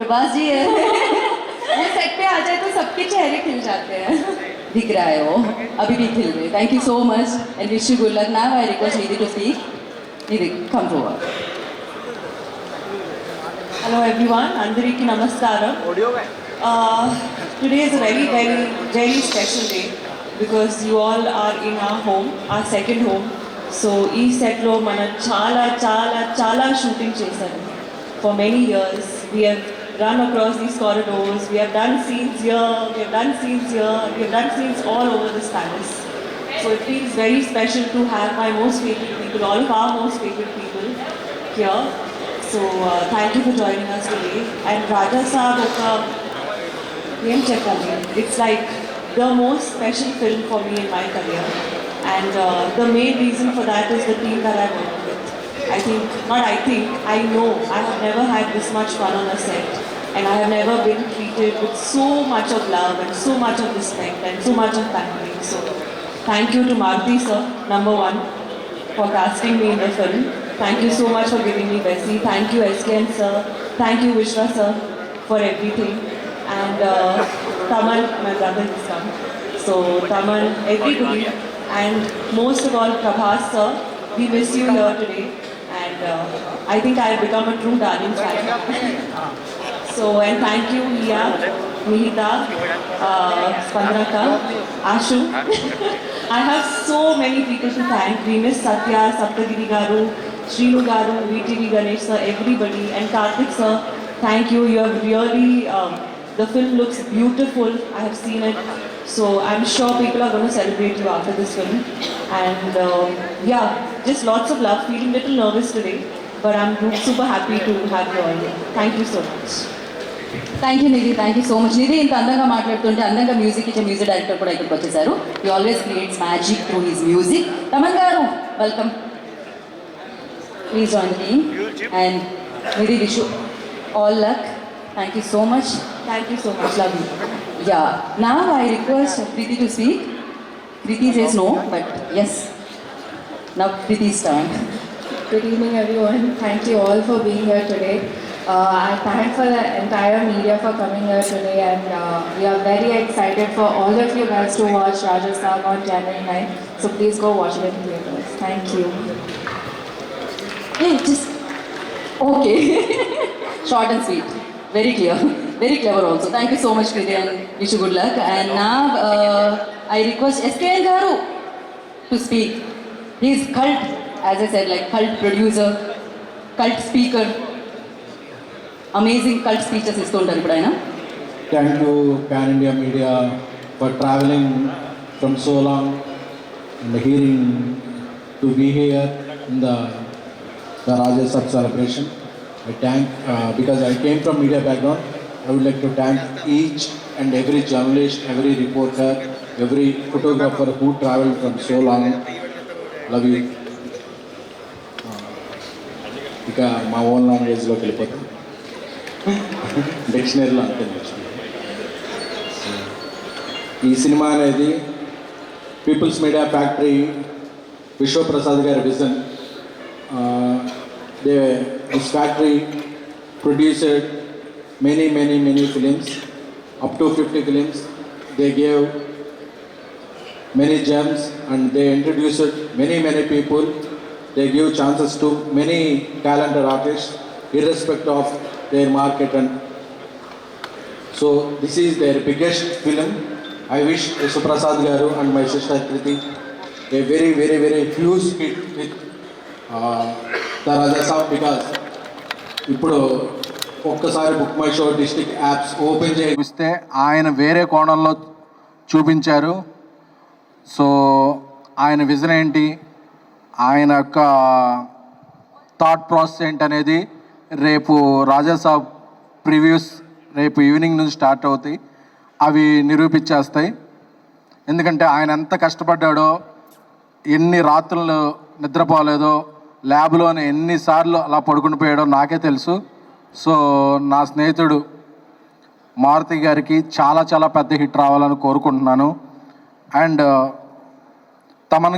प्रभास जी है वो सेट पे आ जाए तो सबके चेहरे खिल जाते हैं दिख रहा है वो अभी भी खिल रहे thank you so much and wish you good luck now I request Nidhi to speak Nidhi come forward Hello everyone, Andariki Namaskaram. Today is a very special day because you all are in our home, our second home. So ee set lo mana chala shooting chesaru. For many years we have run across these corridors, we have done scenes here, we have done scenes here, we have done scenes all over this palace. So it feels very special to have my most favorite people, all of our most favorite people here. So thank you for joining us today. And Raja Saab oka name cheppali. It's like the most special film for me in my career. And the main reason for that is the team that I worked with. I know I have never had this much fun on a set. And I have never been treated with so much of love and so much of respect and so much of pampering. So thank you to Maruti sir, number one, for casting me in the film. Thank you so much for giving me Bessie. Thank you SKN sir. Thank you Vishwa sir for everything. And Taman, my brother has come. So Taman, everybody. And most of all Prabhas sir. We miss you here today. And I think I have become a true darling fan. So, and thank you Lia, Mihita, Spandraka, Ashu. I have so many people to thank. We miss Satya, Saptagiri Garu, Srinu Garu, VTV Ganesh sir, everybody, and Karthik sir. Thank you. You have really, the film looks beautiful. I have seen it. So I'm sure people are going to celebrate you after this film. And yeah, just lots of love. Feeling a little nervous today, but I'm super happy to have you all here. Thank you so much. Thank you Nidhi thank you so much Nidhi ఇంత అందంగా మాట్లాడుతుంటే అందంగా music ఇచ్చే music director కూడా ఇక్కడికి వచ్చేసారు he always creates magic through his music Thaman garu welcome please join the team and Nidhi wish you all luck thank you so much Thank you so much. Love you ya now I request Preethi to speak Preethi says no but yes now ప్రీతి's turn. Good evening, everyone. Thank you all for being here today. I thank for the entire media for coming here today, and we are very excited for all of you guys to watch Raja Saab on January 9th. So please go watch it in theaters. Thank you. Hey, just okay. Short and sweet. Very clear. Very clever also. Thank you so much, Kriti, and wish you good luck. And now I request SKN Garu to speak. He is cult, as I said, like cult producer, cult speaker. Amazing cult speeches ఇస్తుంటారు ఇప్పుడు ఆయన. Thank you Pan India Media for traveling from so long and hearing to be here in the Raja Saab celebration. I thank because I came from media background. I would like to thank each and every journalist, every reporter, every photographer who traveled from so long. Love you. ఇక మా own లాంగ్వేజ్లోకి వెళ్ళిపోతాం డిక్షనరీలో అంతే నేర్చుకుంటాం. ఈ cinema అనేది peoples media Factory Vishwaprasad గారి vision. This factory produced many films, up to 50 films. They gave many gems and they introduced many people. They give chances to many talented artists irrespective of their market, and so this is their biggest film. I wish Suprasad Garu and my sister Kriti a very huge hit with the Raja Saab, because ఇప్పుడు ఒక్కసారి book my show district apps open చేస్తే ఆయన వేరే కోణంలో చూపించారు. So ఆయన vision ఏంటి, ఆయన యొక్క థాట్ ప్రాసెస్ ఏంటనేది రేపు రాజా సాబ్ ప్రివ్యూస్ రేపు ఈవినింగ్ నుంచి స్టార్ట్ అవుతాయి. అవి నిరూపించేస్తాయి. ఎందుకంటే ఆయన ఎంత కష్టపడ్డాడో, ఎన్ని రాత్రులు నిద్రపోలేదో, ల్యాబ్లోనే ఎన్నిసార్లు అలా పడుకుని పోయాడో నాకే తెలుసు. సో నా స్నేహితుడు మారుతి గారికి చాలా పెద్ద హిట్ రావాలని కోరుకుంటున్నాను. అండ్ తమన్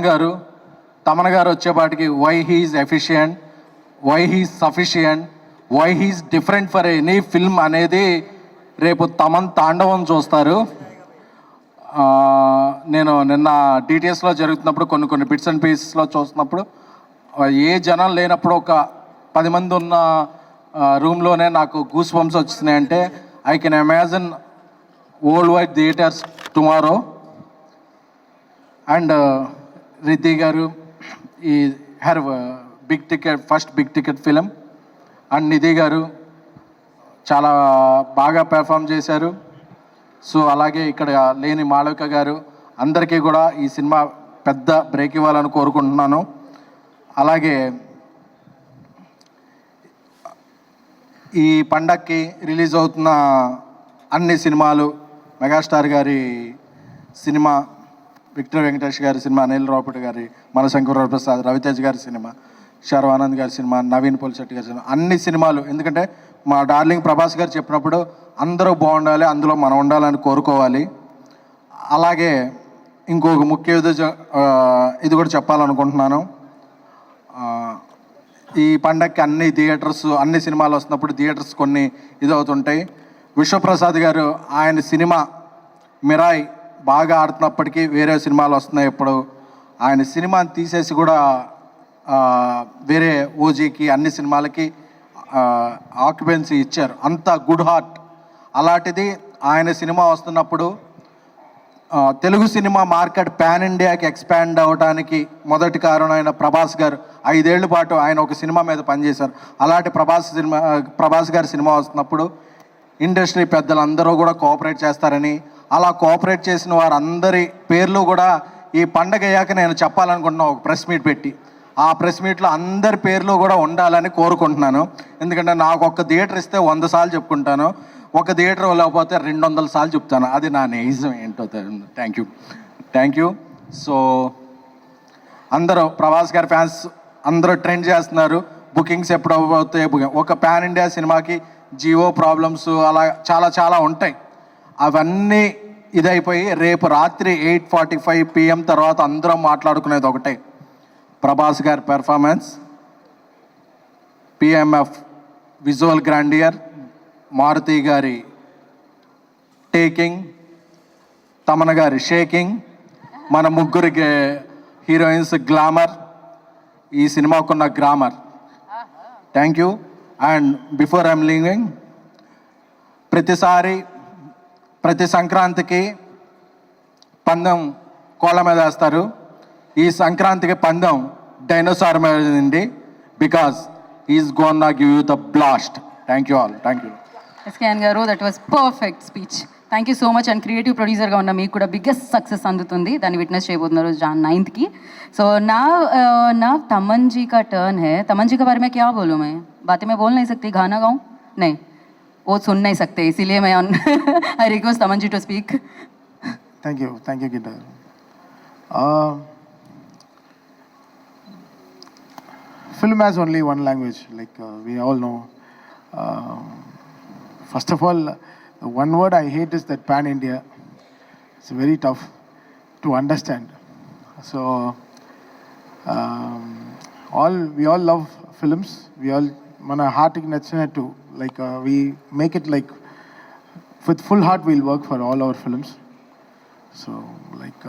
గారు వచ్చేపాటికి why he's efficient, why he's sufficient, why he's different for any film అనేది రేపు తమన్ తాండవం చూస్తారు. నేను నిన్న డిటిఎస్లో జరుగుతున్నప్పుడు కొన్ని బిట్స్ అండ్ పీసెస్లో చూస్తున్నప్పుడు ఏ జనం లేనప్పుడు ఒక 10 మంది ఉన్న రూమ్లోనే నాకు గూస్ బంప్స్ వచ్చినాయంటే I can imagine world wide theatres tomorrow. And Riddhi garu ఈ her first big ticket film. And Nidhi garu చాలా బాగా పెర్ఫామ్ చేశారు. సో అలాగే ఇక్కడ లేని మాళవిక గారు, అందరికీ కూడా ఈ సినిమా పెద్ద బ్రేక్ ఇవ్వాలని కోరుకుంటున్నాను. అలాగే ఈ పండక్కి రిలీజ్ అవుతున్న అన్ని సినిమాలు, మెగాస్టార్ గారి సినిమా, విక్టర్ వెంకటేష్ గారి సినిమా, అనిల్ రావుపూడి గారి, మనశంకర ప్రసాద్, రవితేజ్ గారి సినిమా, శర్వానంద్ గారి సినిమా, నవీన్ పోలిశెట్టి గారి సినిమా, అన్ని సినిమాలు. ఎందుకంటే మా డార్లింగ్ ప్రభాస్ గారు చెప్పినప్పుడు అందరూ బాగుండాలి, అందులో మనం ఉండాలని కోరుకోవాలి. అలాగే ఇంకొక ముఖ్య ఇది కూడా చెప్పాలనుకుంటున్నాను. ఈ పండగకి అన్ని థియేటర్స్, అన్ని సినిమాలు వస్తున్నప్పుడు థియేటర్స్ కొన్ని ఇదవుతుంటాయి. విశ్వప్రసాద్ గారు ఆయన సినిమా మిరాయ్ బాగా ఆడుతున్నప్పటికీ వేరే సినిమాలు వస్తున్నాయి. ఇప్పుడు ఆయన సినిమాని తీసేసి కూడా వేరే ఓజీకి అన్ని సినిమాలకి ఆక్యుపెన్సీ ఇచ్చారు. అంత గుడ్ హార్ట్. అలాంటిది ఆయన సినిమా వస్తున్నప్పుడు తెలుగు సినిమా మార్కెట్ పాన్ ఇండియాకి ఎక్స్పాండ్ అవ్వడానికి మొదటి కారణం ఆయన ప్రభాస్ గారు. 5 ఏళ్ల పాటు ఆయన ఒక సినిమా మీద పనిచేశారు. అలాంటి ప్రభాస్ గారి సినిమా వస్తున్నప్పుడు ఇండస్ట్రీ పెద్దలందరూ కూడా కోఆపరేట్ చేస్తారని, అలా కోఆపరేట్ చేసిన వారందరి పేర్లు కూడా ఈ పండగ అయ్యాక నేను చెప్పాలనుకుంటున్నా ఒక ప్రెస్ మీట్ పెట్టి. ఆ ప్రెస్ మీట్లో అందరి పేర్లు కూడా ఉండాలని కోరుకుంటున్నాను. ఎందుకంటే నాకు ఒక థియేటర్ ఇస్తే 100 సార్లు చెప్పుకుంటాను, ఒక థియేటర్ లేకపోతే 200 సార్లు చెప్తాను. అది నా నిజం ఏంటో. Thank you. సో అందరూ ప్రభాస్ గారి ఫ్యాన్స్ అందరూ ట్రెండ్ చేస్తున్నారు. బుకింగ్స్ ఎప్పుడు అవుతాయి. ఒక పాన్ ఇండియా సినిమాకి జియో ప్రాబ్లమ్స్ అలా చాలా ఉంటాయి. అవన్నీ ఇదైపోయి రేపు రాత్రి 8:45 PM తర్వాత అందరం మాట్లాడుకునేది ఒకటే, Prabhas garu performance, PMF visual grandeur, Maruthi garu taking, తమన గారి షేకింగ్, మన ముగ్గురికి హీరోయిన్స్ గ్లామర్, ఈ సినిమాకున్న grammar. Thank you. And before I'm leaving, ప్రతి సంక్రాంతికి పందెం కోళ్ళ మీద వేస్తారు. ఈ సంక్రాంతికి పందెం డైనోసార్ మీద ఉంది. Because is gonna give you the blast. Thank you all. Thank you. SKN garu, that was perfect speech. Thank you so much. And creative ప్రొడ్యూసర్గా ఉన్న మీకు కూడా బిగ్గెస్ట్ సక్సెస్ అందుతుంది. దాన్ని విట్నెస్ చేయబోతున్నారు Jan 9th की. सो ना तमन जी का टर्न है. तमन जी के बारे में क्या बोलूँ मैं? बातें मैं बोल नहीं सकती, गाना गाऊँ? नहीं, वो सुन नहीं सकते, इसीलिए मैं I request Thaman ji to speak. Thank you, Gita. Film has only one language, like we all know. First of all, the one word I hate is that pan India. It's very tough to understand. So we all love films. We all mana heart nachinattu, like we make it like with full heart we'll work for all our films. So like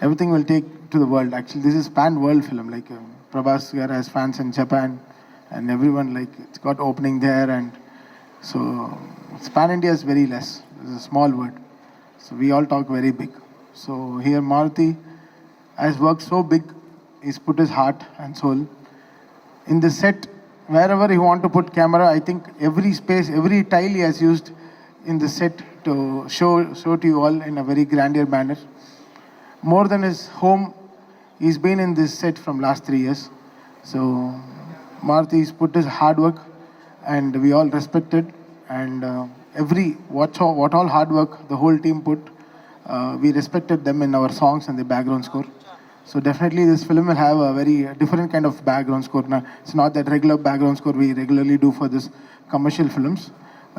everything will take to the world. Actually, this is pan world film. Like Prabhas Gar has fans in Japan, and everyone, like, it's got opening there, and so pan India is very less. It's a small word. So we all talk very big. So here Maruti has worked so big. He's put his heart and soul in the set. Wherever he want to put camera, I think every space, every tile he has used in the set to show to you all in a very grandeur manner. More than his home, he's been in this set from last 3 years. So Maruthi's put his hard work, and we all respected. And what all hard work the whole team put, we respected them in our songs and the background score. So definitely this film will have a very different kind of background score. Now, it's not that regular background score we regularly do for this commercial films.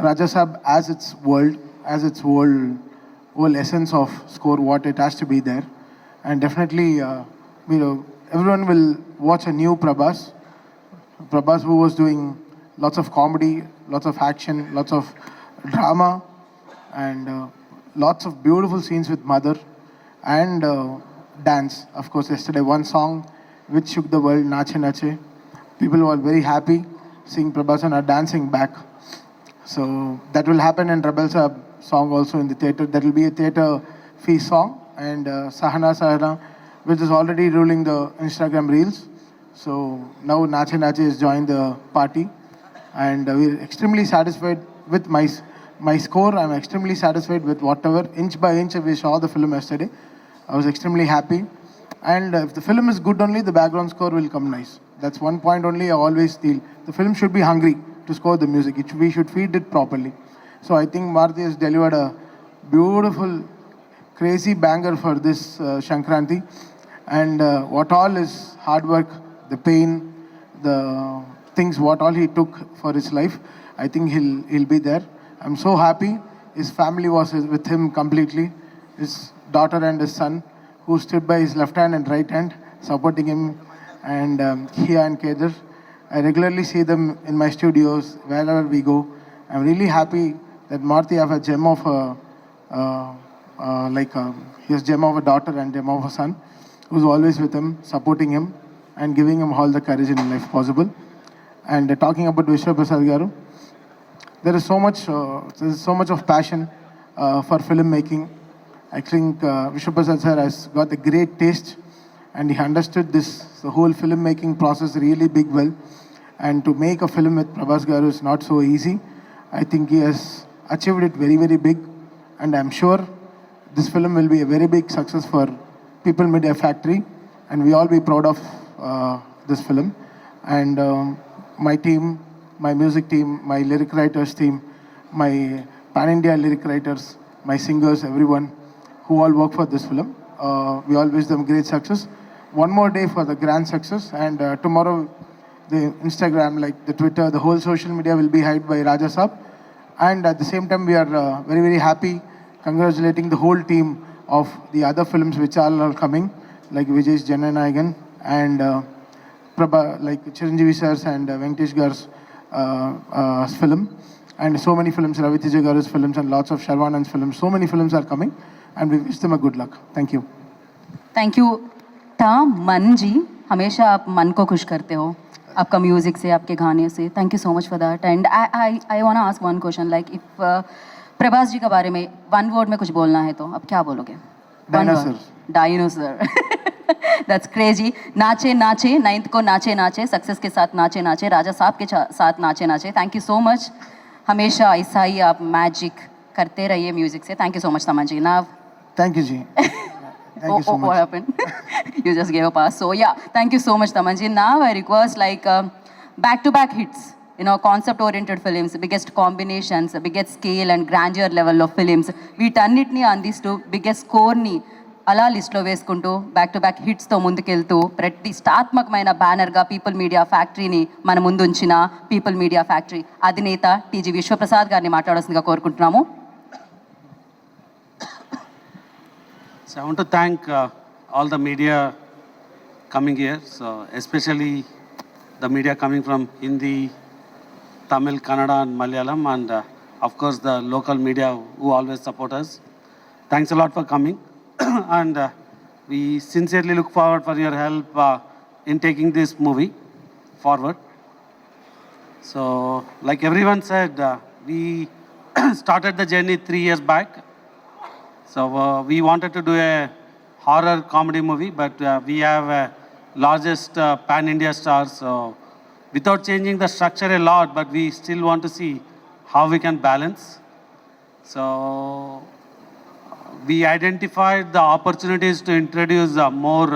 Raja Saab as its whole essence of score, what it has to be there. And definitely, everyone will watch a new Prabhas who was doing lots of comedy, lots of action, lots of drama, and lots of beautiful scenes with mother and dance. Of course, yesterday one song which shook the world, Nache Nache. People were very happy seeing Prabhas and are dancing back. So that will happen in Rebel Saab song also in the theatre. That will be a theatre feast song. And Sahana Sahana, which is already ruling the Instagram reels. So now Nache Nache has joined the party. And we're extremely satisfied with my score. I'm extremely satisfied with whatever, inch by inch, we saw the film yesterday. I was extremely happy. And if the film is good only, the background score will come nice. That's one point only I always feel. The film should be hungry to score the music. We should feed it properly. So I think Maruti has delivered a beautiful, crazy banger for this Shankranti. And what all is hard work, the pain, the things, what all he took for his life, I think he'll be there. I'm so happy. His family was with him completely. His daughter and his son, who stood by his left hand and right hand, supporting him, and Kia and Kedar. I regularly see them in my studios, wherever we go. I'm really happy that Maruti have a gem of he has gem of a daughter and gem of a son, who's always with him, supporting him, and giving him all the courage in life possible. And talking about Vishwa Prasad Garu, there is so much of passion for filmmaking. I think Vishwa Prasad sir has got a great taste, and he understood the whole filmmaking process really big well. And to make a film with Prabhas Garu is not so easy. I think he has achieved it very, very big, and I'm sure this film will be a very big success for People Media Factory, and we all be proud of this film. And my team, my music team, my lyric writers team, my pan-India lyric writers, my singers, everyone who all work for this film, we all wish them great success. One more day for the grand success, and tomorrow the Instagram, like the Twitter, the whole social media will be hyped by Raja Saab. And at the same time, we are very, very happy congratulating the whole team of the other films which are coming, like Vijay's Jananayagan and Prabha, like Chiranjeevi sir's and Venkatesh Gar's film. And so many films, Ravi Teja Garu's films and lots of Sharvanand's films. So many films are coming, and we wish them a good luck. Thank you. Thank you मन जी, हमेशा आप मन को खुश करते हो आपका music से, आपके गाने से. Thank you so much for that. And I want to ask one question, like if Prabhas ji के बारे में वन वर्ड में कुछ बोलना है तो आप क्या बोलोगे? डायनासोर. That's crazy. नाचे नाचे, 9th को नाचे नाचे, सक्सेस के साथ नाचे नाचे, राजा साहब के साथ नाचे नाचे. Thank you so much. हमेशा ऐसा ही आप मैजिक करते रहिए म्यूजिक से. थैंक यू सो मच तमन जी. नाव Thank you, Ji. Thank you so much. What happened? You just gave a pass. So yeah, thank you so much, Tamanji. Now I request like back-to-back hits, concept-oriented films, the biggest combinations, the biggest scale and grandeur level of films. వీటన్నిటిని అందిస్తూ biggest స్కోర్ని అలా లిస్ట్లో వేసుకుంటూ back హిట్స్తో ముందుకెళ్తూ ప్రతిష్టాత్మకమైన బ్యానర్గా people media ఫ్యాక్టరీని మన ముందుంచిన people media factory అధినేత టీజీ విశ్వప్రసాద్ గారిని మాట్లాడాల్సిందిగా కోరుకుంటున్నాము. So I want to thank all the media coming here, so especially the media coming from Hindi, Tamil, Kannada and Malayalam, and of course the local media who always support us. Thanks a lot for coming and we sincerely look forward for your help in taking this movie forward. So like everyone said, we started the journey 3 years back. So we wanted to do a horror comedy movie, but we have largest pan-India stars. So without changing the structure a lot, but we still want to see how we can balance. So we identified the opportunities to introduce more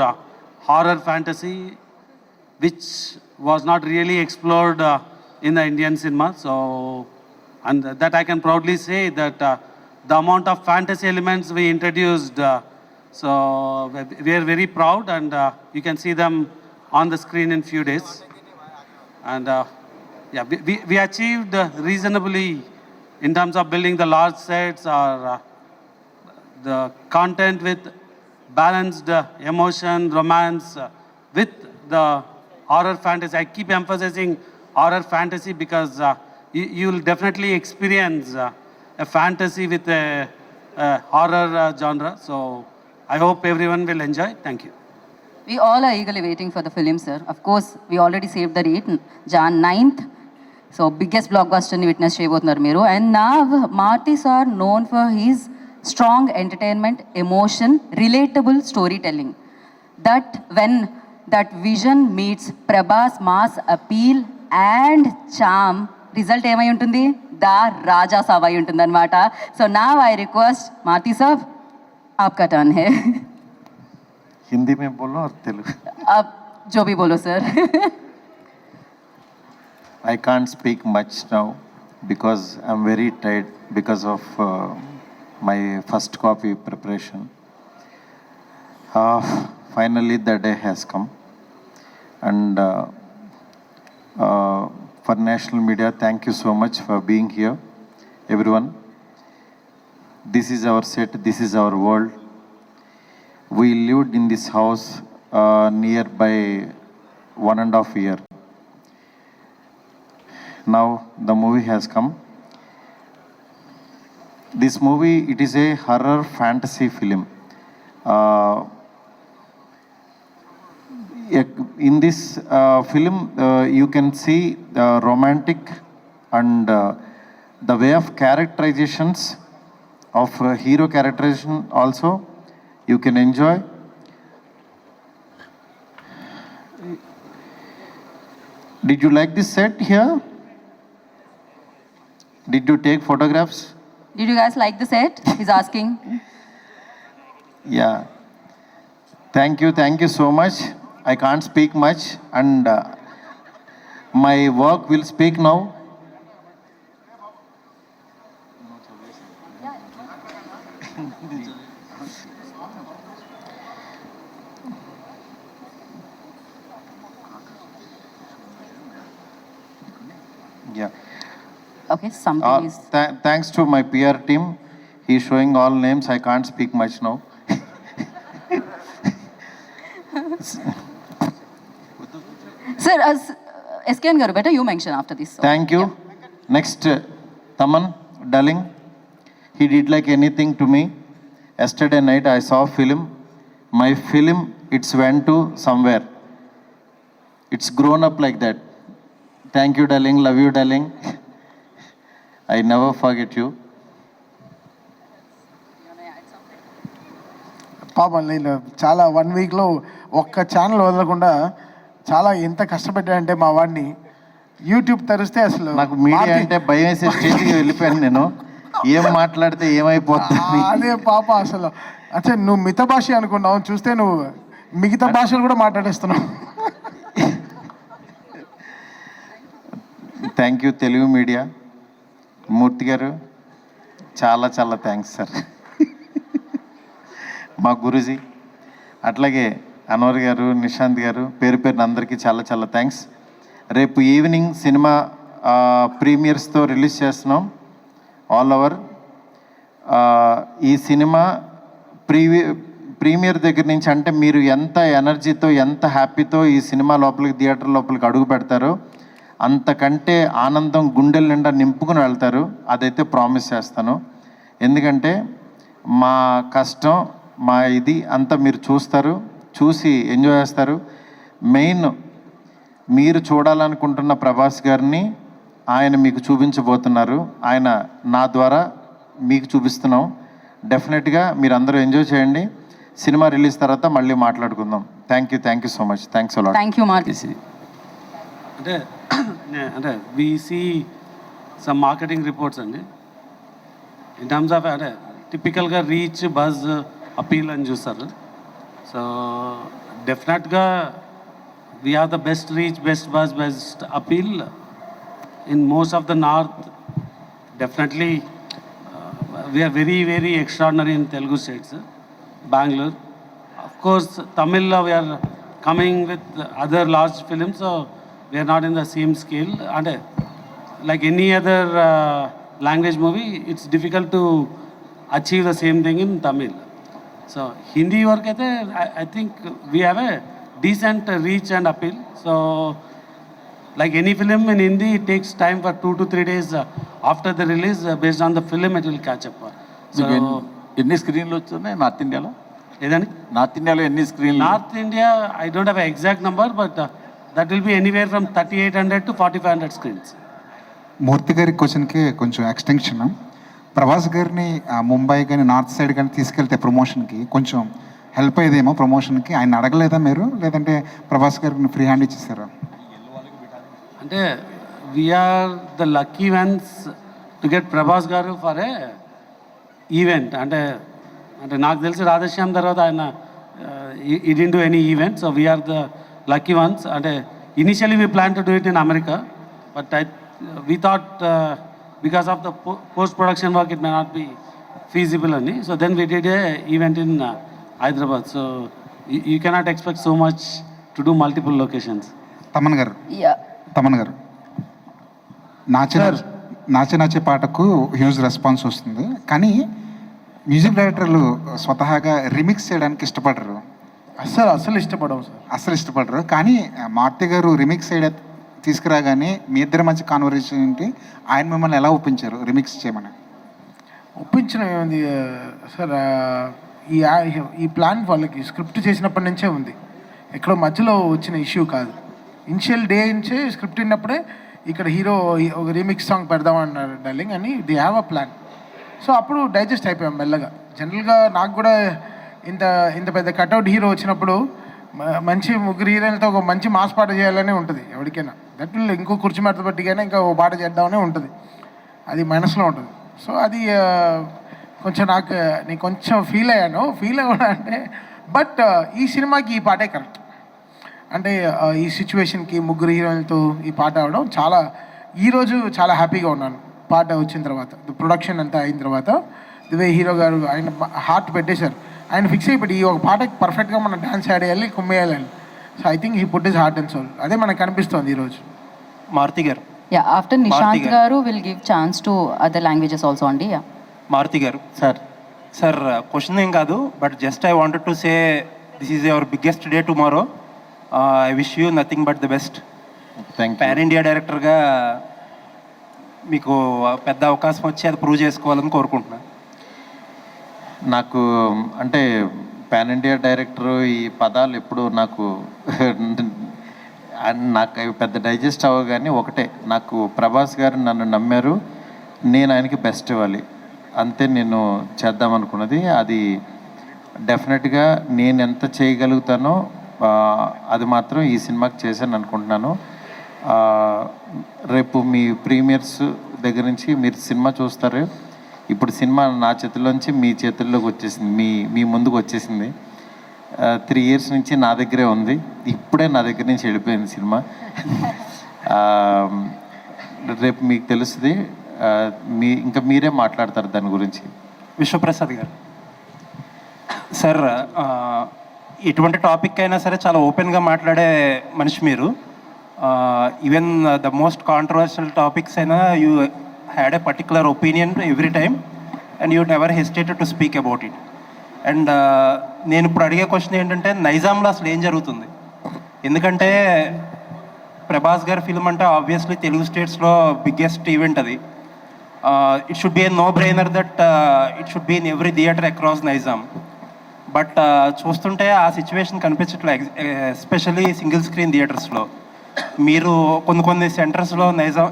horror fantasy, which was not really explored in the Indian cinema. So, and that I can proudly say that the amount of fantasy elements we introduced, so we are very proud, and you can see them on the screen in few days. And yeah, we achieved reasonably in terms of building the large sets or the content with balanced emotion, romance with the horror fantasy. I keep emphasizing horror fantasy, because you will definitely experience a fantasy with a horror genre. So I hope everyone will enjoy. Thank you. We all are eagerly waiting for the film, sir. Of course, we already saved the date, Jan 9th. So, biggest blockbuster ni witness cheyabothunnaru meeru. And now, Martis are known for his strong entertainment, emotion, relatable storytelling. That when that vision meets Prabhas mass appeal and charm, result ఏమై ఉంటుంది? దా రాజా సాబ్ అయి ఉంటుంది అనమాట. So నా I request Maruti సాబ్ आपका turn है. हिंदी में बोलो और तेलुगु. आप जो भी बोलो sir. I can't speak much now because I'm very tired because of my first copy preparation. Finally the day has come, and for national media, thank you so much for being here, everyone. This is our set, this is our world. We lived in this house nearby 1.5 years. Now the movie has come. This movie, it is a horror fantasy film. In this film, you can see romantic and the way of characterizations of hero characterization also you can enjoy. Did you like this set here? Did you take photographs? Did you guys like the set? He's asking. Yeah. Thank you so much. I can't speak much, and my work will speak now. Yeah. Okay, something is. Thanks to my PR team. He's showing all names. I can't speak much now. Sir, as SKN Garu, better you mention after this. So. Thank you. Next, Taman Darling. He did like anything to me. Yesterday night I saw film. My film, it's went to somewhere. It's grown up like that. Thank you, darling. Love you, darling. I never forget you. పాపం నేను చాలా 1 వీక్లో ఒక్క channel వదలకుండా చాలా ఎంత కష్టపెట్టాడంటే మా వాడిని యూట్యూబ్ తెరిస్తే అసలు నాకు మీడియా అంటే భయం వేసే స్టేజ్కి వెళ్ళిపోయాను నేను. ఏం మాట్లాడితే ఏమైపోతుంది. అదే పాప అసలు అచ్చా నువ్వు మిత భాష అనుకున్నావు, చూస్తే నువ్వు మిగతా భాషలు కూడా మాట్లాడేస్తున్నావు. Thank you Telugu media. Murthy garu చాలా చాలా థ్యాంక్స్ సార్. మా గురూజీ, అట్లాగే అన్వర్ గారు, నిశాంత్ గారు, పేరు పేరున అందరికీ చాలా చాలా థ్యాంక్స్. రేపు ఈవినింగ్ సినిమా ప్రీమియర్స్తో రిలీజ్ చేస్తున్నాం ఆల్ ఓవర్. ఈ సినిమా ప్రీమియర్ దగ్గర నుంచి అంటే మీరు ఎంత ఎనర్జీతో ఎంత హ్యాపీతో ఈ సినిమా లోపలికి థియేటర్ లోపలికి అడుగు పెడతారో అంతకంటే ఆనందం గుండెల నిండా నింపుకుని వెళ్తారు. అదైతే ప్రామిస్ చేస్తాను. ఎందుకంటే మా కష్టం మా ఇది అంతా మీరు చూస్తారు, చూసి ఎంజాయ్ చేస్తారు. మెయిన్ మీరు చూడాలనుకుంటున్న ప్రభాస్ గారిని ఆయన మీకు చూపించబోతున్నారు. ఆయన నా ద్వారా మీకు చూపిస్తున్నాం. డెఫినెట్గా మీరు అందరూ ఎంజాయ్ చేయండి. సినిమా రిలీజ్ తర్వాత మళ్ళీ మాట్లాడుకుందాం. Thank you so much. Thanks a lot. Thank you Maruthi. అంటే we see some marketing reports అండి. In terms of అంటే టిపికల్గా రీచ్ బజ్ అపీల్ అని చూస్తారు. సో డెఫినెట్గా we have the best reach, best buzz, best appeal in most of the north. Definitely we are very very extraordinary in Telugu states. Bangalore, of course, Tamil we are coming with other large films, so we are not in the same scale. And like any other language movie, it's difficult to achieve the same thing in Tamil. So Hindi work I think we have a decent reach and appeal. So like any film in Hindi, it takes time for 2 to 3 days after the release. Based on the film, it will catch up. So, ఎన్ని స్క్రీన్లు వచ్చున్నాయి north ఇండియాలో? ఏదండి? North ఇండియాలో ఎన్ని స్క్రీన్లు? North India, I don't have an exact number, but that will be anywhere from 3,800 to 4,500 screens. మూర్తి గారి క్వశ్చన్కి కొంచెం ఎక్స్టెన్షన్. ప్రభాస్ గారిని ముంబై కానీ నార్త్ సైడ్ కానీ తీసుకెళ్తే ప్రమోషన్కి కొంచెం హెల్ప్ అయ్యేదేమో ప్రమోషన్కి. ఆయన అడగలేదా మీరు, లేదంటే ప్రభాస్ గారికి ఫ్రీ హ్యాండ్ ఇచ్చేసారా? అంటే we are the lucky ones to get Prabhas garu for A event. అంటే నాకు తెలిసి రాధశ్యామ్ తర్వాత ఆయన ఈ didn't do any event. So we are the lucky ones. అంటే initially we plan to do it in America, but we thought because of the post-production work it may not be feasible only. So then we did a event in Hyderabad. So you cannot expect so much to do multiple locations. Thaman గారు, Yeah. Thaman గారు, నాచే పాటకు huge response వస్తుంది, కానీ music డైరెక్టర్లు స్వతహాగా remix చేయడానికి ఇష్టపడరు. అస్సలు ఇష్టపడవు సార్. అస్సలు ఇష్టపడరు. కానీ మార్తి గారు రిమిక్స్ తీసుకురాగానే మీ ఇద్దరి మధ్య కాన్వర్సేషన్ ఏంటి? ఆయన మిమ్మల్ని ఎలా ఒప్పించారు రిమిక్స్ చేయమని? ఒప్పించడం ఏముంది సార్, ఈ ప్లాన్ వాళ్ళకి స్క్రిప్ట్ చేసినప్పటి నుంచే ఉంది, ఎక్కడో మధ్యలో వచ్చిన ఇష్యూ కాదు. ఇనిషియల్ డే నుంచే స్క్రిప్ట్ విన్నప్పుడే ఇక్కడ హీరో ఒక రీమిక్స్ సాంగ్ పెడదామన్నారు డార్లింగ్ అని, they have a plan. So అప్పుడు డైజెస్ట్ అయిపోయాం మెల్లగా. జనరల్గా నాకు కూడా ఇంత పెద్ద కట్అవుట్ హీరో వచ్చినప్పుడు మంచి ముగ్గురు హీరోలతో ఒక మంచి మాస్ పాట చేయాలనే ఉంటుంది ఎవరికైనా. దట్ విల్ ఇంకో కుర్చీ మెడత పట్టికైనా ఇంకా ఓ పాట చేద్దామనే ఉంటుంది, అది మనసులో ఉంటుంది. సో అది కొంచెం నేను కొంచెం ఫీల్ అవ్వడం అంటే, బట్ ఈ సినిమాకి ఈ పాటే కరెక్ట్. అంటే ఈ సిచ్యువేషన్కి ముగ్గురు హీరోయిన్లతో ఈ పాట అవడం ఈరోజు చాలా హ్యాపీగా ఉన్నాను. పాట వచ్చిన తర్వాత, ప్రొడక్షన్ అంతా అయిన తర్వాత, ది వే హీరో గారు ఆయన హార్ట్ పెట్టేశారు, ఆయన ఫిక్స్ అయిపోయి ఈ ఒక పాటకి పర్ఫెక్ట్గా మనం డాన్స్ ఆడేయాలి, కుమ్మేయాలి. So I think he put his heart and soul. అదే మనకు కనిపిస్తుంది ఈరోజు. మారుతి గారు. Yeah, after Nishant garu will give chance to other languages also only. Yeah. Maruti గారు. సార్ క్వశ్చన్ ఏం కాదు, but just I wanted to say this is your biggest day tomorrow. I wish you nothing but the best. Pan India డైరెక్టర్గా మీకు పెద్ద అవకాశం వచ్చి అది prove చేసుకోవాలని కోరుకుంటున్నాను. నాకు అంటే పాన్ ఇండియా డైరెక్టరు ఈ పదాలు ఎప్పుడు నాకు అవి పెద్ద డైజెస్ట్ అవ్వగానే ఒకటే, నాకు ప్రభాస్ గారు నన్ను నమ్మారు, నేను ఆయనకి బెస్ట్ ఇవ్వాలి, అంతే నేను చేద్దామనుకున్నది. అది డెఫినెట్గా నేను ఎంత చేయగలుగుతానో అది మాత్రం ఈ సినిమాకి చేశాను అనుకుంటున్నాను. రేపు మీ ప్రీమియర్స్ దగ్గర నుంచి మీరు సినిమా చూస్తారు. ఇప్పుడు సినిమా నా చేతుల్లోంచి మీ చేతుల్లోకి వచ్చేసింది, మీ ముందుకు వచ్చేసింది. 3 years నుంచి నా దగ్గరే ఉంది, ఇప్పుడే నా దగ్గర నుంచి వెళ్ళిపోయింది సినిమా. రేపు మీకు తెలుస్తుంది, ఇంకా మీరే మాట్లాడతారు దాని గురించి. విశ్వప్రసాద్ గారు. సార్, ఎటువంటి టాపిక్ అయినా సరే చాలా ఓపెన్గా మాట్లాడే మనిషి మీరు. Even the most controversial topics అయినా you had a particular opinion every time and you never hesitated to speak about it. And నేను ఇప్పుడు అడిగే క్వశ్చన్ ఏంటంటే, నైజాంలో అసలు ఏం జరుగుతుంది? ఎందుకంటే ప్రభాస్ గారి ఫిల్మ్ అంటే ఆబ్వియస్లీ తెలుగు స్టేట్స్లో బిగ్గెస్ట్ ఈవెంట్ అది. It should be a no brainer that it should be in every theatre across Nizam. But చూస్తుంటే ఆ సిచ్యువేషన్ కనిపించట్లేదు, ఎస్పెషల్లీ సింగిల్ స్క్రీన్ థియేటర్స్లో. మీరు కొన్ని సెంటర్స్లో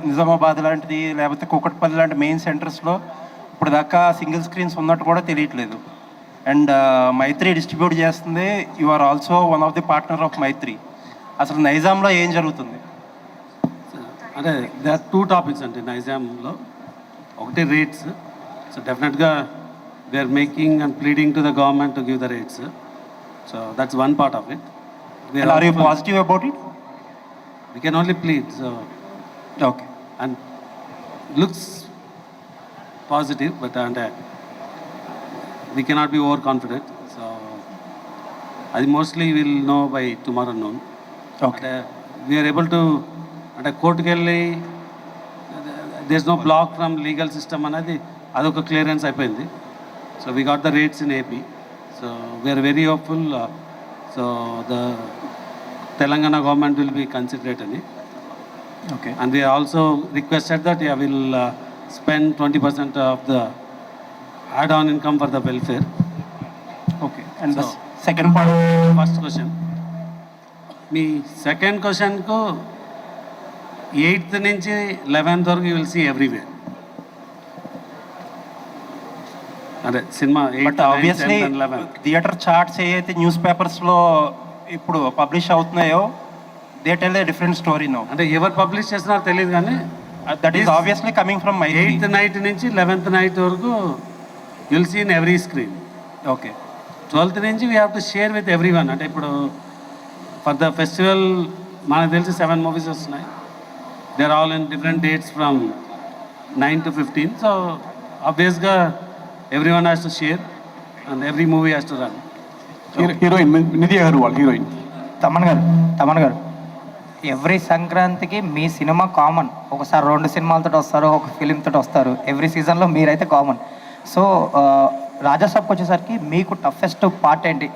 నిజామాబాద్ లాంటిది, లేకపోతే కూకట్పల్లి లాంటి మెయిన్ సెంటర్స్లో ఇప్పుడు దాకా సింగిల్ స్క్రీన్స్ ఉన్నట్టు కూడా తెలియట్లేదు. అండ్ మైత్రి డిస్ట్రిబ్యూట్ చేస్తుంది, you are also one of the partner of Mythri. అసలు నైజాంలో ఏం జరుగుతుంది? అంటే దే ఆర్ 2 topics అంటే నైజాంలో. ఒకటి రేట్స్. సో డెఫినెట్గా we're making and pleading to the government to give the rates. So that's one part of it. Are you positive about it? We can only plead. So okay, and looks positive, but we cannot be overconfident. So I mostly will know by tomorrow noon. Okay. We are able to court kelli there's no block from legal system anadi adoka clearance అయిపోయింది. So we got the rates in AP. So we are very hopeful. So the Telangana government will be considerate అని. Okay. And we also requested that we'll spend 20% of the add-on income for the welfare. Okay. And the So- second part? First question మీ second క్వశ్చన్కు 8th నుంచి 11th వరకు you will see everywhere. అదే సినిమా but obviously theatre charts ఏవైతే news పేపర్స్లో ఇప్పుడు publish అవుతున్నాయో they tell a different story no. అంటే ఎవరు పబ్లిష్ చేస్తున్నారో తెలియదు కానీ that is obviously coming from my 8th night నుంచి 11th నైట్ వరకు you'll see in every screen. Okay. 12th నుంచి we have to share with everyone. అంటే ఇప్పుడు ఫర్ ద ఫెస్టివల్ మనకు తెలిసి 7 మూవీస్ వస్తున్నాయి. They are all in different dates from 9 to 15. So ఆబ్వియస్గా everyone has to share and every movie has to run. Heroine Nidhi Agarwal heroine. Thaman garu every సంక్రాంతికి మీ cinema common. ఒకసారి 2 సినిమాలతో వస్తారు, ఒక ఫిలిం తోటి వస్తారు. ఎవ్రీ సీజన్లో మీరైతే కామన్. సో రాజాసాబ్కి వచ్చేసరికి మీకు టఫెస్ట్ పార్ట్ ఏంటి?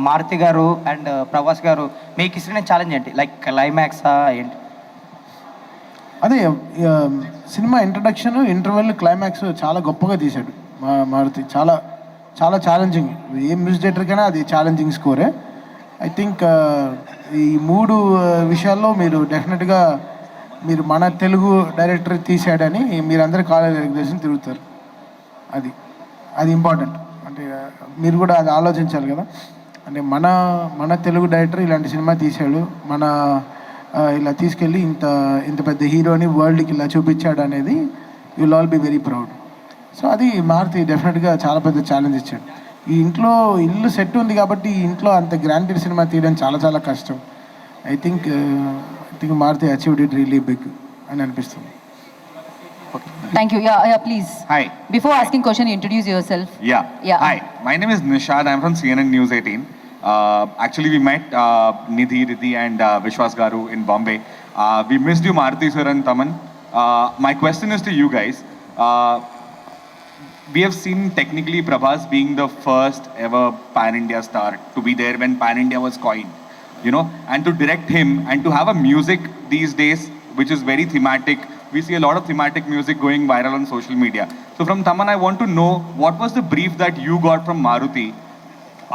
మారుతి గారు అండ్ ప్రభాస్ గారు మీకు ఇచ్చిన ఛాలెంజ్ ఏంటి? లైక్ క్లైమాక్సా ఏంటి? అదే సినిమా ఇంట్రడక్షన్, ఇంటర్వెల్, క్లైమాక్స్ చాలా గొప్పగా తీశాడు మారుతి. చాలా చాలా ఛాలెంజింగ్. ఏ మ్యూజిక్ డైరెక్టర్కైనా అది ఛాలెంజింగ్ స్కోరే. ఐ థింక్ ఈ 3 విషయాల్లో మీరు డెఫినెట్గా మీరు మన తెలుగు డైరెక్టర్ తీశాడని మీరందరూ కాలేజ్ రెగ్యులేషన్ తిరుగుతారు. అది ఇంపార్టెంట్. అంటే మీరు కూడా అది ఆలోచించాలి కదా. అంటే మన తెలుగు డైరెక్టర్ ఇలాంటి సినిమా తీశాడు, మన ఇలా తీసుకెళ్ళి ఇంత పెద్ద హీరోని వరల్డ్కి ఇలా చూపించాడు అనేది will all be very proud. So అది మారుతి డెఫినెట్గా చాలా పెద్ద ఛాలెంజ్ ఇచ్చాడు. ఈ ఇంట్లో ఇల్లు సెట్ ఉంది కాబట్టి ఈ ఇంట్లో అంత గ్రాంటెడ్ సినిమా తీయడం చాలా చాలా కష్టం. I think Maruthi achieved it really big అని అనిపిస్తుంది. Thank you. Yeah, please. Hi. Before asking question, introduce yourself. Yeah. Yeah. Hi. My name is Nishad. I'm from CNN News 18. Actually, we met Nidhi, Riddhi, and Vishwas Garu in Bombay. We missed you, Maruti sir and Taman. My question is to you guys. We have seen technically Prabhas being the first ever pan-India star to be there when pan-India was coined, you know, and to direct him and to have a music these days which is very thematic. We see a lot of thematic music going viral on social media. So from Taman, I want to know what was the brief that you got from Maruti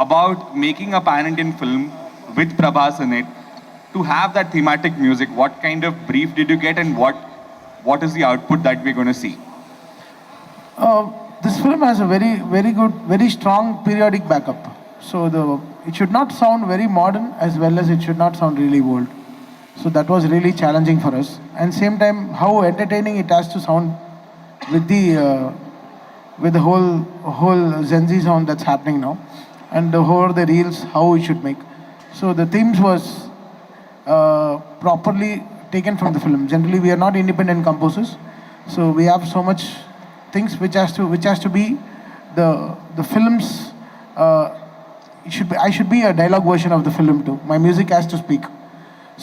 about making a pan-Indian film with Prabhas in it, to have that thematic music. What kind of brief did you get and what is the output that we're going to see? This film has a very, very good, very strong periodic backup. So it should not sound very modern as well as it should not sound really old. So that was really challenging for us. And same time, how entertaining it has to sound with the whole Gen Z sound that's happening now, and the reels, how we should make. So the themes was properly taken from the film. Generally, we are not independent composers, so we have so much things which has to be the film's. I should be a dialogue version of the film too. My music has to speak.